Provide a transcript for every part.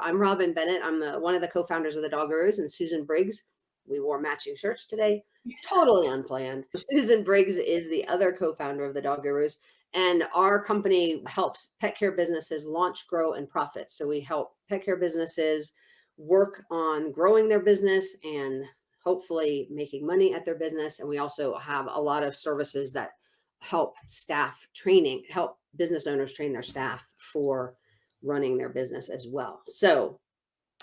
I'm Robin Bennett. I'm one of the co-founders of the Doggaroos, and Susan Briggs. We wore matching shirts today. Totally unplanned. Susan Briggs is the other co-founder of the Doggaroos, and our company helps pet care businesses launch, grow, and profit. So we help pet care businesses work on growing their business and hopefully making money at their business. And we also have a lot of services that help staff training, help business owners train their staff for running their business as well. So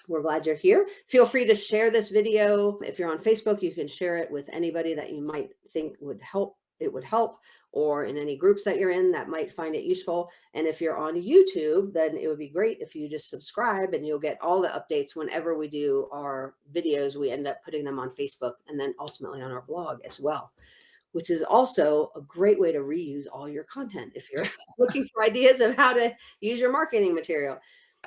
we're glad you're here. Feel free to share this video. If you're on Facebook, you can share it with anybody that you might think would help. It would help, or in any groups that you're in that might find it useful. And if you're on YouTube, then it would be great if you just subscribe and you'll get all the updates whenever we do our videos. We end up putting them on Facebook and then ultimately on our blog as well, which is also a great way to reuse all your content if you're looking for ideas of how to use your marketing material.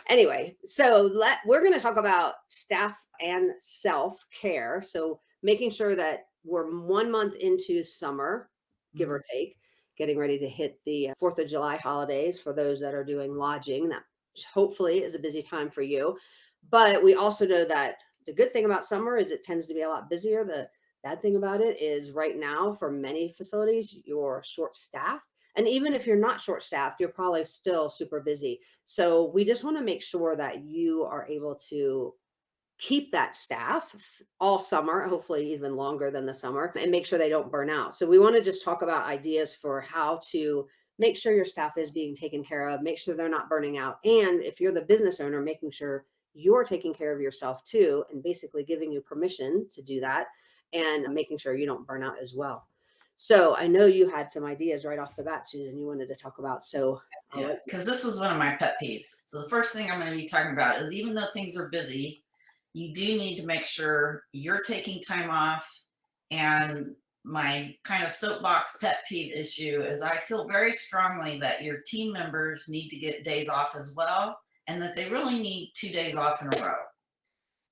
Anyway, so we're going to talk about staff and self-care. So making sure that we're 1 month into summer, give or take, getting ready to hit the 4th of July holidays for those that are doing lodging. That hopefully is a busy time for you. But we also know that the good thing about summer is it tends to be a lot busier. The bad thing about it is right now for many facilities, you're short-staffed. And even if you're not short-staffed, you're probably still super busy. So we just want to make sure that you are able to keep that staff all summer, hopefully even longer than the summer, and make sure they don't burn out. So we want to just talk about ideas for how to make sure your staff is being taken care of, make sure they're not burning out. And if you're the business owner, making sure you're taking care of yourself too, and basically giving you permission to do that and making sure you don't burn out as well. So I know you had some ideas right off the bat, Susan, you wanted to talk about. So Yeah, because this was one of my pet peeves. So the first thing I'm going to be talking about is, even though things are busy, you do need to make sure you're taking time off. And my kind of soapbox pet peeve issue is, I feel very strongly that your team members need to get days off as well, and that they really need 2 days off in a row,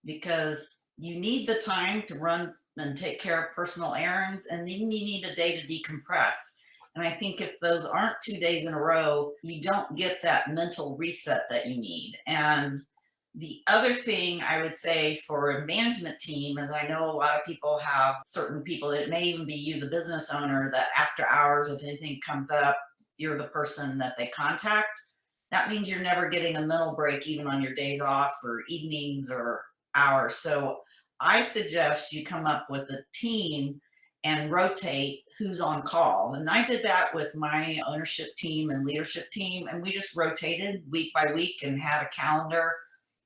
because you need the time to run and take care of personal errands, and then you need a day to decompress. And I think if those aren't 2 days in a row, you don't get that mental reset that you need. And the other thing I would say for a management team is, I know a lot of people have certain people, it may even be you, the business owner, that after hours, if anything comes up, you're the person that they contact. That means you're never getting a mental break, even on your days off or evenings or hours. So I suggest you come up with a team and rotate who's on call. And I did that with my ownership team and leadership team. And we just rotated week by week and had a calendar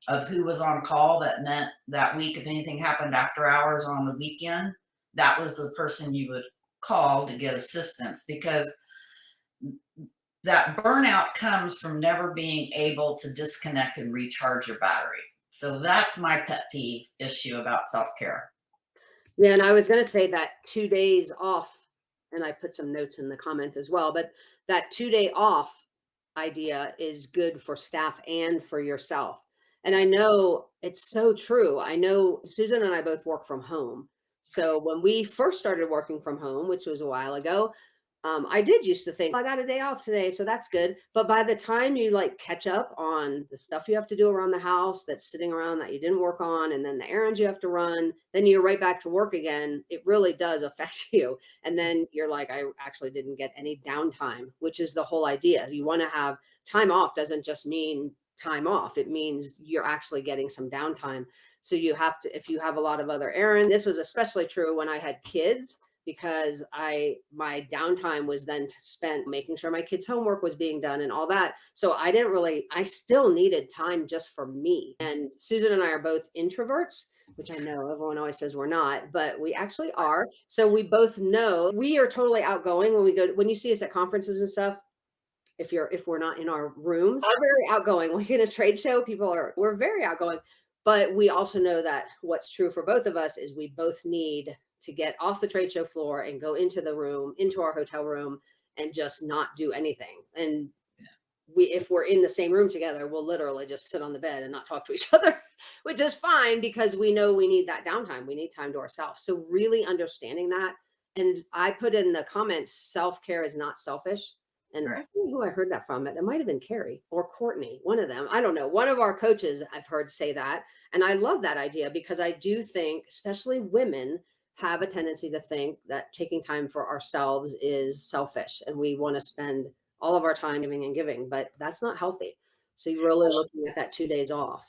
of who was on call. That meant that week, if anything happened after hours or on the weekend, that was the person you would call to get assistance, because that burnout comes from never being able to disconnect and recharge your battery. So that's my pet peeve issue about self-care. yeah, and I was going to say that 2 days off, and I put some notes in the comments as well, but that 2 day off idea is good for staff and for yourself. And I know it's so true. I know Susan and I both work from home. So when we first started working from home, which was a while ago, I did used to think, I got a day off today, so that's good. But by the time you like catch up on the stuff you have to do around the house that's sitting around that you didn't work on, and then the errands you have to run, then you're right back to work again. It really does affect you. And then you're like, I actually didn't get any downtime, which is the whole idea. You want to have time off, doesn't just mean time off. It means you're actually getting some downtime. So you have to, if you have a lot of other errands, this was especially true when I had kids, because my downtime was then spent making sure my kids' homework was being done and all that. So I still needed time just for me. And Susan and I are both introverts, which I know everyone always says we're not, but we actually are. So we both know we are totally outgoing when you see us at conferences and stuff. If we're not in our rooms, we're very outgoing. When you're in a trade show, we're very outgoing. But we also know that what's true for both of us is we both need to get off the trade show floor and go into the room, into our hotel room, and just not do anything. And if we're in the same room together, we'll literally just sit on the bed and not talk to each other, which is fine, because we know we need that downtime. We need time to ourselves. So really understanding that. And I put in the comments, self-care is not selfish. And I Right. forget who I heard that from. It might have been Carrie or Courtney, one of them. I don't know. One of our coaches I've heard say that. And I love that idea because I do think, especially women, have a tendency to think that taking time for ourselves is selfish and we want to spend all of our time giving and giving, but that's not healthy. So you're really looking at that 2 days off.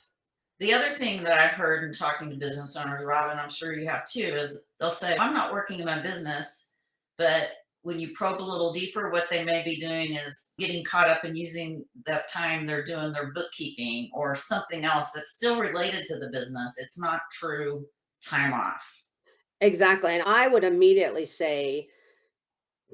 The other thing that I've heard in talking to business owners, Robin, I'm sure you have too, is they'll say, I'm not working in my business. But when you probe a little deeper, what they may be doing is getting caught up in using that time they're doing their bookkeeping or something else that's still related to the business. It's not true time off. Exactly. And I would immediately say,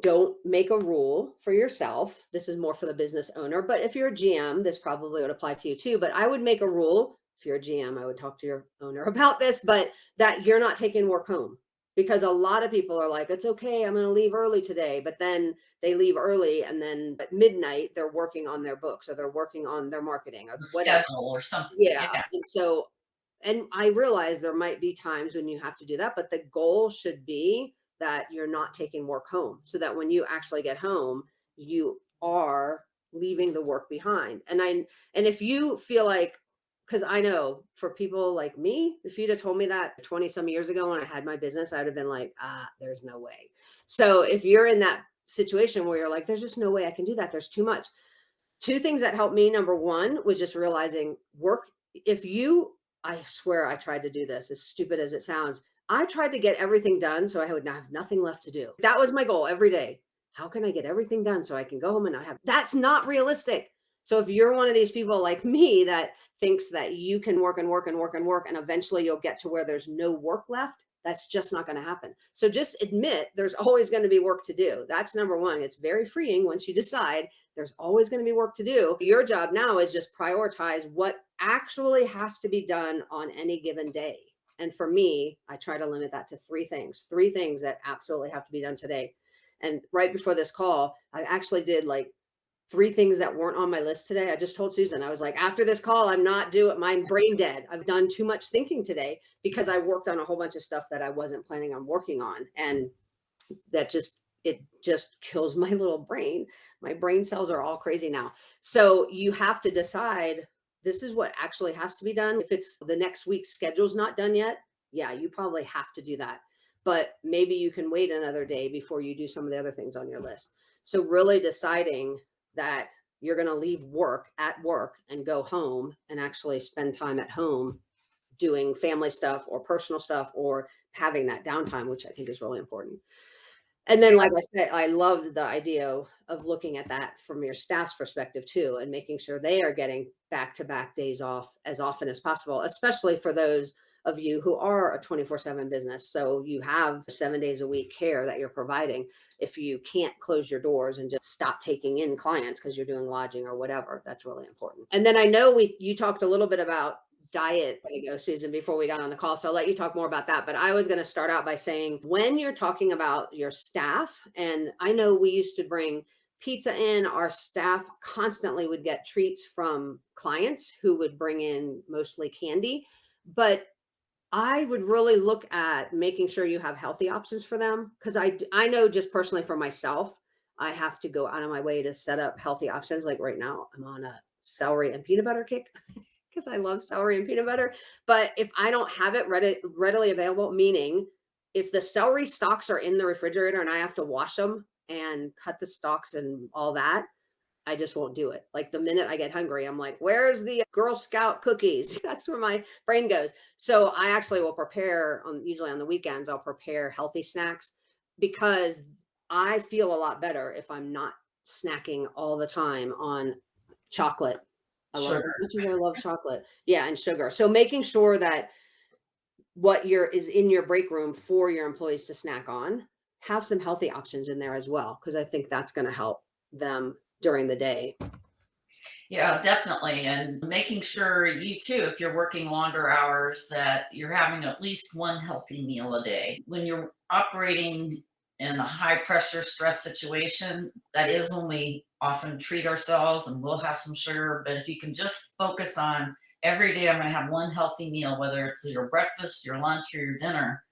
don't make a rule for yourself. This is more for the business owner, but if you're a GM, this probably would apply to you too. But I would make a rule. If you're a GM, I would talk to your owner about this, but that you're not taking work home because a lot of people are like, it's okay, I'm going to leave early today. But then they leave early and then at midnight, they're working on their books or they're working on their marketing or The whatever. schedule or something. Yeah. Yeah. And so, and I realize there might be times when you have to do that, but the goal should be that you're not taking work home so that when you actually get home, you are leaving the work behind. And if you feel like, because I know for people like me, if you'd have told me that 20 some years ago when I had my business, I would have been like, there's no way. So if you're in that situation where you're like, there's just no way I can do that, there's too much. Two things that helped me, number one, was just realizing work. If you, I swear I tried to do this, as stupid as it sounds. I tried to get everything done so I would not have nothing left to do. That was my goal every day. How can I get everything done so I can go home and not have, that's not realistic. So if you're one of these people like me that thinks that you can work and work and work and work and eventually you'll get to where there's no work left, that's just not going to happen. So just admit there's always going to be work to do. That's number one. It's very freeing once you decide there's always going to be work to do. Your job now is just prioritize what actually has to be done on any given day. And for me, I try to limit that to three things that absolutely have to be done today. And right before this call, I actually did like three things that weren't on my list today. I just told Susan, I was like, after this call, I'm not doing my brain dead. I've done too much thinking today because I worked on a whole bunch of stuff that I wasn't planning on working on. And that just, it just kills my little brain. My brain cells are all crazy now. So you have to decide this is what actually has to be done. If it's the next week's schedule's not done yet, yeah, you probably have to do that. But maybe you can wait another day before you do some of the other things on your list. So really deciding that you're going to leave work at work and go home and actually spend time at home doing family stuff or personal stuff or having that downtime, which I think is really important. And then, like I said, I loved the idea of looking at that from your staff's perspective too, and making sure they are getting back-to-back days off as often as possible, especially for those of you who are a 24/7 business. So you have 7 days a week care that you're providing. If you can't close your doors and just stop taking in clients because you're doing lodging or whatever, that's really important. And then I know you talked a little bit about diet, Susan, before we got on the call. So I'll let you talk more about that. But I was going to start out by saying when you're talking about your staff, and I know we used to bring pizza in, our staff constantly would get treats from clients who would bring in mostly candy. But I would really look at making sure you have healthy options for them. Cause I know just personally for myself, I have to go out of my way to set up healthy options. Like right now, I'm on a celery and peanut butter kick because I love celery and peanut butter. But if I don't have it readily available, meaning if the celery stalks are in the refrigerator and I have to wash them and cut the stalks and all that, I just won't do it. Like the minute I get hungry, I'm like, where's the Girl Scout cookies? That's where my brain goes. So I actually will prepare usually on the weekends, I'll prepare healthy snacks because I feel a lot better if I'm not snacking all the time on chocolate. I love it Sugar. as much as I love chocolate. Yeah, and sugar. So making sure that what is in your break room for your employees to snack on, have some healthy options in there as well, because I think that's going to help them during the day. Yeah, definitely. And making sure you too, if you're working longer hours, that you're having at least one healthy meal a day. When you're operating in a high pressure stress situation, that is when we often treat ourselves and we'll have some sugar. But if you can just focus on every day, I'm going to have one healthy meal, whether it's your breakfast, your lunch, or your dinner,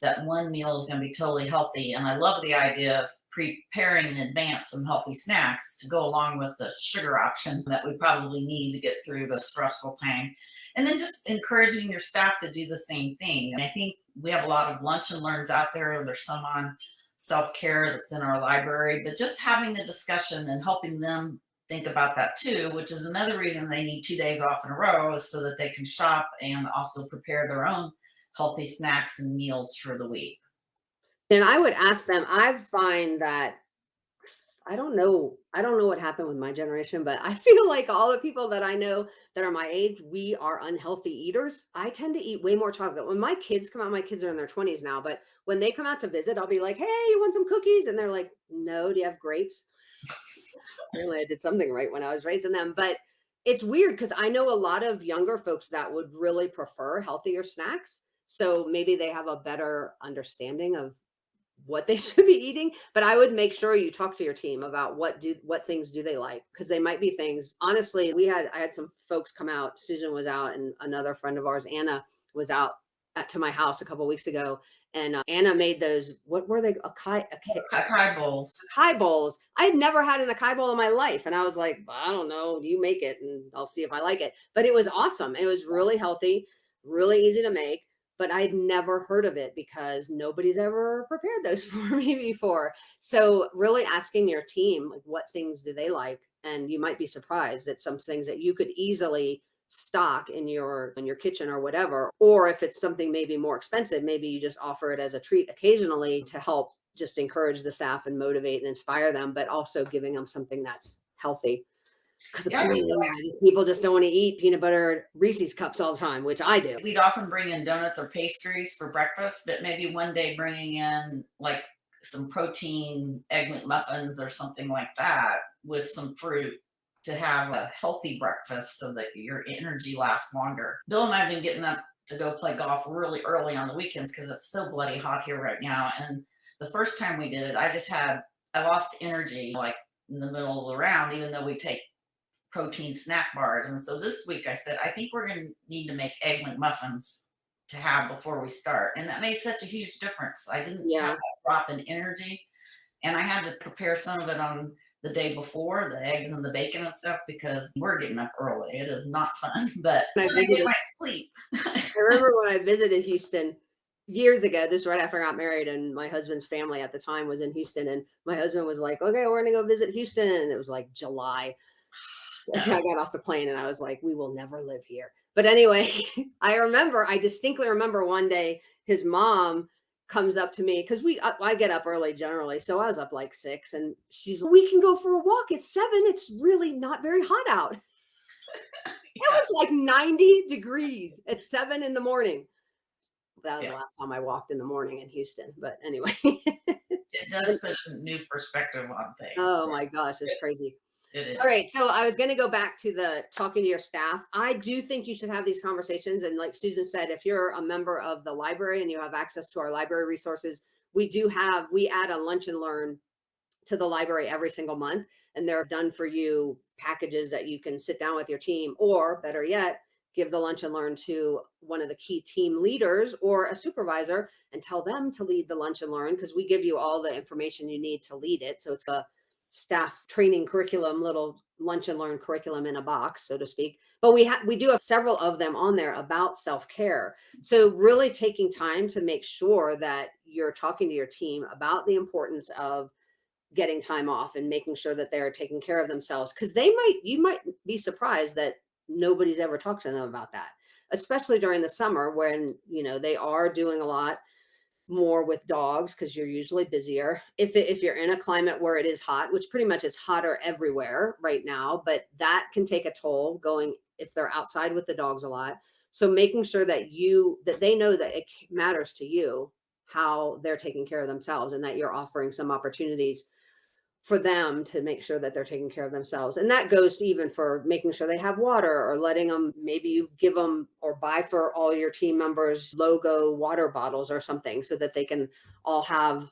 that one meal is going to be totally healthy. And I love the idea of preparing in advance some healthy snacks to go along with the sugar option that we probably need to get through the stressful time. And then just encouraging your staff to do the same thing. And I think we have a lot of lunch and learns out there. There's some on self-care that's in our library, but just having the discussion and helping them think about that too, which is another reason they need 2 days off in a row, is so that they can shop and also prepare their own healthy snacks and meals for the week. And I would ask them, I find that I don't know what happened with my generation, but I feel like all the people that I know that are my age, we are unhealthy eaters. I tend to eat way more chocolate. When my kids come out, my kids are in their 20s now, but when they come out to visit, I'll be like, "Hey, you want some cookies?" And they're like, "No, do you have grapes?" Apparently, I did something right when I was raising them, but it's weird because I know a lot of younger folks that would really prefer healthier snacks. So maybe they have a better understanding of what they should be eating, but I would make sure you talk to your team about what things do they like, because they might be things. Honestly, I had some folks come out. Susan was out, and another friend of ours, Anna, was out to my house a couple weeks ago, and Anna made those. What were they? Acai bowls. Acai bowls. I had never had an acai bowl in my life, and I was like, I don't know. You make it, and I'll see if I like it. But it was awesome. It was really healthy, really easy to make. But I'd never heard of it because nobody's ever prepared those for me before. So really asking your team, like, what things do they like? And you might be surprised at some things that you could easily stock in your kitchen or whatever. Or if it's something maybe more expensive, maybe you just offer it as a treat occasionally to help just encourage the staff and motivate and inspire them, but also giving them something that's healthy. Because Yeah, apparently people just don't want to eat peanut butter Reese's cups all the time, which I do. we'd often bring in donuts or pastries for breakfast, but maybe one day bringing in like some protein egg McMuffins or something like that with some fruit to have a healthy breakfast so that your energy lasts longer. Bill and I have been getting up to go play golf really early on the weekends because it's so bloody hot here right now. And the first time we did it, I lost energy like in the middle of the round, even though we take protein snack bars. And so this week I said, I think we're going to need to make egg McMuffins to have before we start. And that made such a huge difference. I didn't have Yeah. that drop in energy. And I had to prepare some of it on the day before, the eggs and the bacon and stuff, because we're getting up early. It is not fun, but When when I get my sleep. I remember when I visited Houston years ago, this is right after I got married, and my husband's family at the time was in Houston. And my husband was like, "Okay, we're going to go visit Houston." And it was like July. I got off the plane and I was like, we will never live here. But anyway, I distinctly remember one day his mom comes up to me because I get up early generally. So I was up like 6, and she's like, "We can go for a walk. It's 7. It's really not very hot out." It Yeah, was like 90 degrees at 7 in the morning. That was yeah. the last time I walked in the morning in Houston. But anyway, It does put a new perspective on things. oh my gosh, it's crazy. It All right, is. so I was going to go back to the talking to your staff. I do think you should have these conversations. And like Susan said, if you're a member of the library and you have access to our library resources, we add a lunch and learn to the library every single month. And they're done for you packages that you can sit down with your team, or better yet, give the lunch and learn to one of the key team leaders or a supervisor and tell them to lead the lunch and learn, because we give you all the information you need to lead it. So it's a staff training curriculum, little lunch and learn curriculum in a box, so to speak. But we do have several of them on there about self-care. So really taking time to make sure that you're talking to your team about the importance of getting time off and making sure that they're taking care of themselves, because you might be surprised that nobody's ever talked to them about that, especially during the summer when they are doing a lot more with dogs because you're usually busier. If you're in a climate where it is hot, which pretty much it's hotter everywhere right now, but that can take a toll going if they're outside with the dogs a lot. So making sure that they know that it matters to you how they're taking care of themselves, and that you're offering some opportunities for them to make sure that they're taking care of themselves. And that goes to even for making sure they have water, or letting them, maybe you give them or buy for all your team members logo water bottles or something, so that they can all have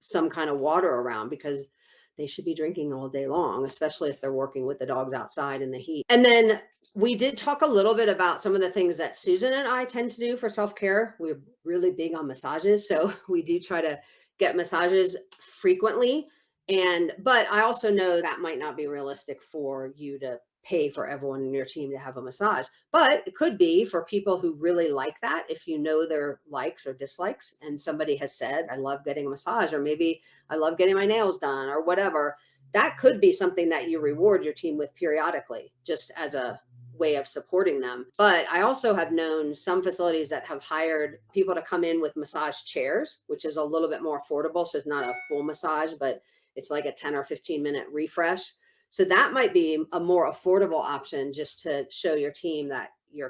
some kind of water around, because they should be drinking all day long, especially if they're working with the dogs outside in the heat. And then we did talk a little bit about some of the things that Susan and I tend to do for self-care. We're really big on massages. So we do try to get massages frequently. But I also know that might not be realistic for you to pay for everyone in your team to have a massage. But it could be for people who really like that, if you know their likes or dislikes, and somebody has said, I love getting a massage, or maybe I love getting my nails done, or whatever. That could be something that you reward your team with periodically, just as a way of supporting them. But I also have known some facilities that have hired people to come in with massage chairs, which is a little bit more affordable. So it's not a full massage, but it's like a 10 or 15-minute refresh. So that might be a more affordable option, just to show your team that you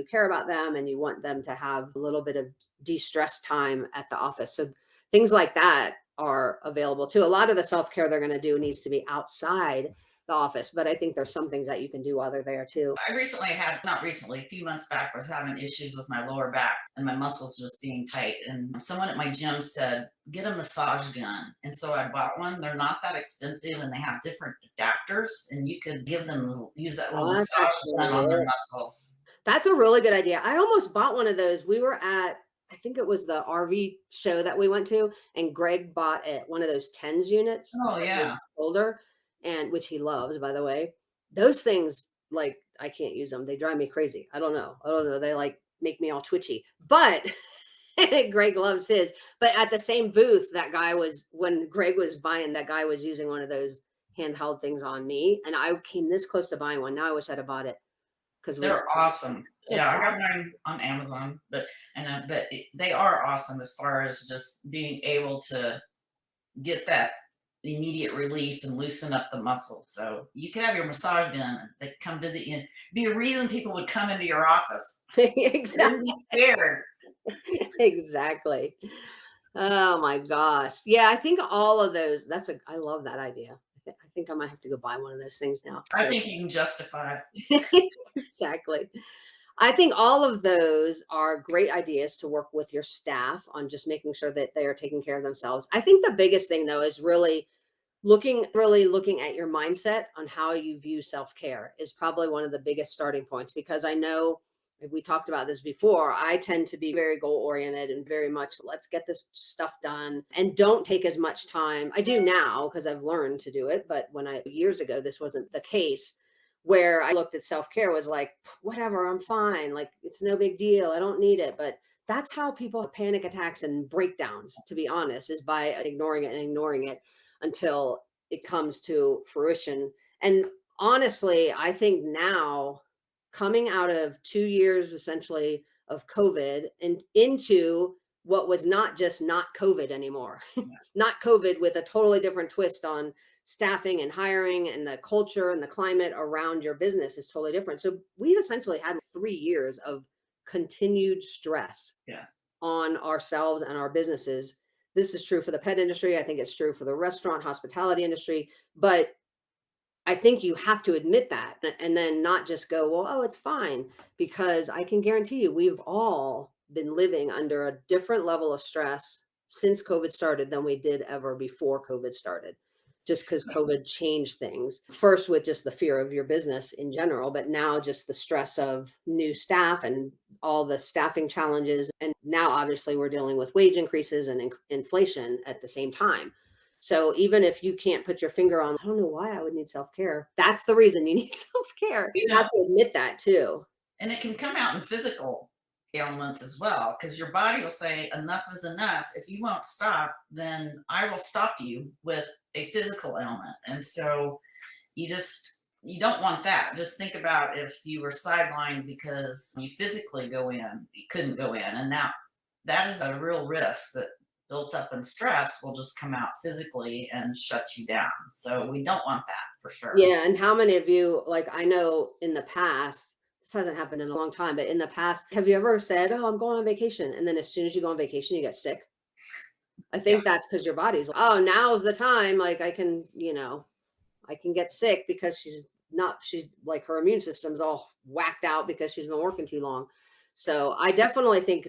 care about them and you want them to have a little bit of de-stress time at the office. So things like that are available too. A lot of the self-care they're going to do needs to be outside the office, but I think there's some things that you can do while they're there too. I recently had, not recently, a few months back, was having issues with my lower back and my muscles just being tight. And someone at my gym said, get a massage gun. And so I bought one. They're not that expensive and they have different adapters, and you could give them, use that little Oh, that's massage gun on their actually muscles. That's a really good idea. I almost bought one of those. We were at, I think it was the RV show that we went to, and Greg bought it, one of those TENS units Oh, for yeah. his shoulder, and which he loves, by the way. Those things, like, I can't use them. They drive me crazy. I don't know. I don't know. They like make me all twitchy. But Greg loves his. But at the same booth, that guy was, when Greg was buying, that guy was using one of those handheld things on me, and I came this close to buying one. Now I wish I'd have bought it, because we They're awesome. could Yeah, I have. got mine on Amazon, they are awesome as far as just being able to get that immediate relief and loosen up the muscles. So you could have your massage gun. They come visit you. Be a reason people would come into your office. They Exactly. wouldn't be scared. Exactly. Oh my gosh. Yeah, I think all of those, I love that idea. I think I might have to go buy one of those things now. I think you can justify it. Exactly. I think all of those are great ideas to work with your staff on, just making sure that they are taking care of themselves. I think the biggest thing though is really looking at your mindset on how you view self-care is probably one of the biggest starting points, because I know we talked about this before. I tend to be very goal oriented and very much, let's get this stuff done, and don't take as much time. I do now because I've learned to do it, but years ago this wasn't the case, where I looked at self-care was like, whatever, I'm fine, like it's no big deal, I don't need it. But that's how people have panic attacks and breakdowns, to be honest, is by ignoring it until it comes to fruition. And honestly, I think now, coming out of 2 years essentially of COVID and into what was not just not COVID anymore, it's not COVID with a totally different twist on staffing and hiring, and the culture and the climate around your business is totally different. So we've essentially had 3 years of continued stress Yeah. on ourselves and our businesses. This is true for the pet industry. I think it's true for the restaurant hospitality industry. But I think you have to admit that, and then not just go, well, oh, it's fine, because I can guarantee you we've all been living under a different level of stress since COVID started than we did ever before COVID started. Just because COVID changed things, first with just the fear of your business in general, but now just the stress of new staff and all the staffing challenges. And now obviously we're dealing with wage increases and inflation at the same time. So even if you can't put your finger on, I don't know why I would need self-care. That's the reason you need self-care. You You know, have to admit that too. and it can come out in physical ailments as well, because your body will say enough is enough. If you won't stop, then I will stop you with a physical ailment. And so you don't want that. Just think about if you were sidelined because you physically you couldn't go in, and now that is a real risk that built up in stress will just come out physically and shut you down. So we don't want that for sure. Yeah, and how many of you, like, I know in the past, this hasn't happened in a long time, but in the past, have you ever said, "Oh, I'm going on vacation," and then as soon as you go on vacation, you get sick? I Yeah. think that's because your body's like, "Oh, now's the time, like, I can get sick," because she's like, her immune system's all whacked out because she's been working too long. So I definitely think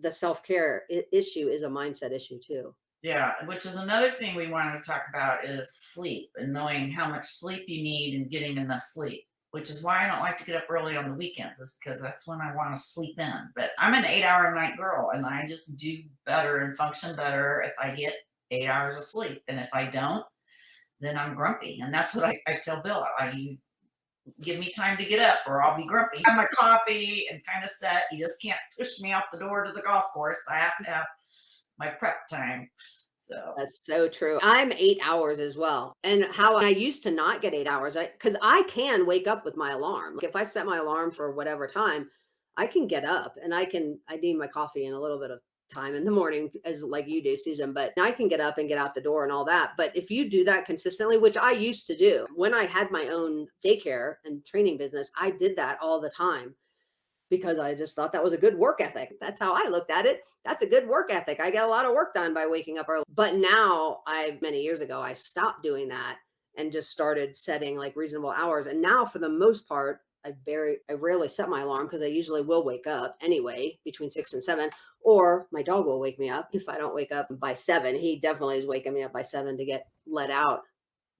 the self-care issue is a mindset issue too. Yeah, which is another thing we wanted to talk about is sleep and knowing how much sleep you need and getting enough sleep, which is why I don't like to get up early on the weekends, is because that's when I want to sleep in. But I'm an 8 hour a night girl, and I just do better and function better if I get 8 hours of sleep. And if I don't, then I'm grumpy. And that's what I tell Bill. You give me time to get up or I'll be grumpy. Have my coffee and kind of set. You just can't push me out the door to the golf course. I have to have my prep time. So That's so true. I'm 8 hours as well. And how I used to not get 8 hours, because I can wake up with my alarm. Like if I set my alarm for whatever time, I can get up and I need my coffee in a little bit of time in the morning as like you do, Susan, but I can get up and get out the door and all that. But if you do that consistently, which I used to do when I had my own daycare and training business, I did that all the time because I just thought that was a good work ethic. That's how I looked at it. That's a good work ethic. I get a lot of work done by waking up early. But now many years ago, I stopped doing that and just started setting like reasonable hours. And now for the most part, I rarely set my alarm because I usually will wake up anyway between 6 and 7, or my dog will wake me up if I don't wake up by 7. He definitely is waking me up by 7 to get let out.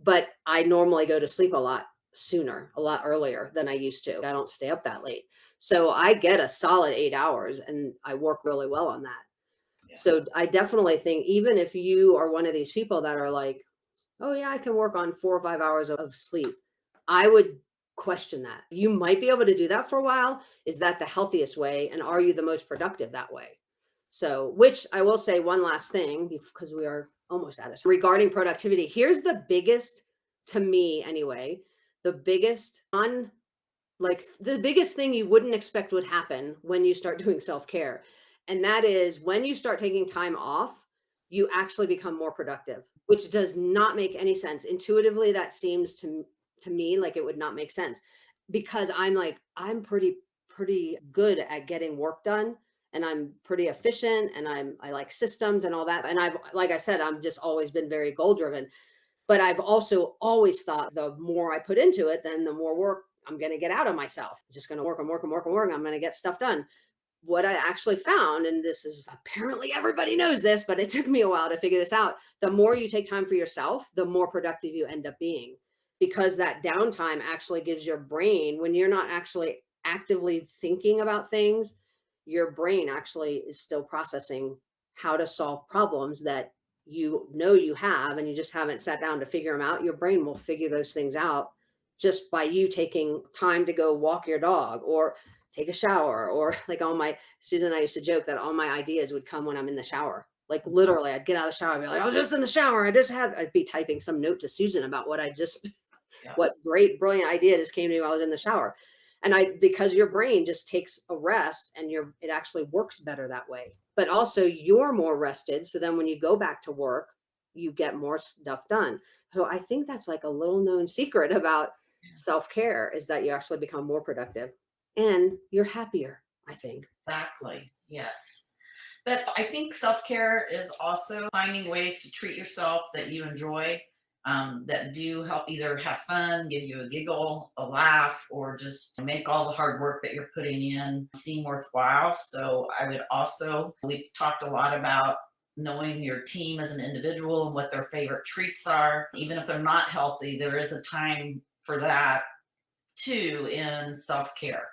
But I normally go to sleep a lot sooner, a lot earlier than I used to. I don't stay up that late. So I get a solid 8 hours and I work really well on that. yeah. So I definitely think even if you are one of these people that are like, oh yeah, I can work on 4 or 5 hours of sleep, I would question that. You might be able to do that for a while. Is that the healthiest way? And are you the most productive that way? So, which I will say one last thing because we are almost out of time regarding productivity. Here's the biggest, to me anyway, the biggest the biggest thing you wouldn't expect would happen when you start doing self-care. And that is when you start taking time off, you actually become more productive, which does not make any sense. Intuitively, that seems to me like it would not make sense because I'm pretty good at getting work done and I'm pretty efficient and I like systems and all that. And I've like I said, I'm just always been very goal driven. But I've also always thought the more I put into it, then the more work I'm going to get out of myself. I'm just going to work and work and work and work. I'm going to get stuff done. What I actually found, and this is apparently everybody knows this, but it took me a while to figure this out. The more you take time for yourself, the more productive you end up being because that downtime actually gives your brain, when you're not actually actively thinking about things, your brain actually is still processing how to solve problems that you have and you just haven't sat down to figure them out. Your brain will figure those things out just by you taking time to go walk your dog or take a shower, or like Susan and I used to joke that all my ideas would come when I'm in the shower. Like literally I'd get out of the shower and be like, I was just in the shower. I'd be typing some note to Susan about what Yeah. what great, brilliant idea just came to me while I was in the shower. And because your brain just takes a rest and it actually works better that way. But also you're more rested. So then when you go back to work, you get more stuff done. So I think that's like a little known secret about self-care is that you actually become more productive and you're happier, I think. Exactly. Yes. But I think self-care is also finding ways to treat yourself that you enjoy, that do help either have fun, give you a giggle, a laugh, or just make all the hard work that you're putting in seem worthwhile. So we've talked a lot about knowing your team as an individual and what their favorite treats are. Even if they're not healthy, there is a time for that too in self-care.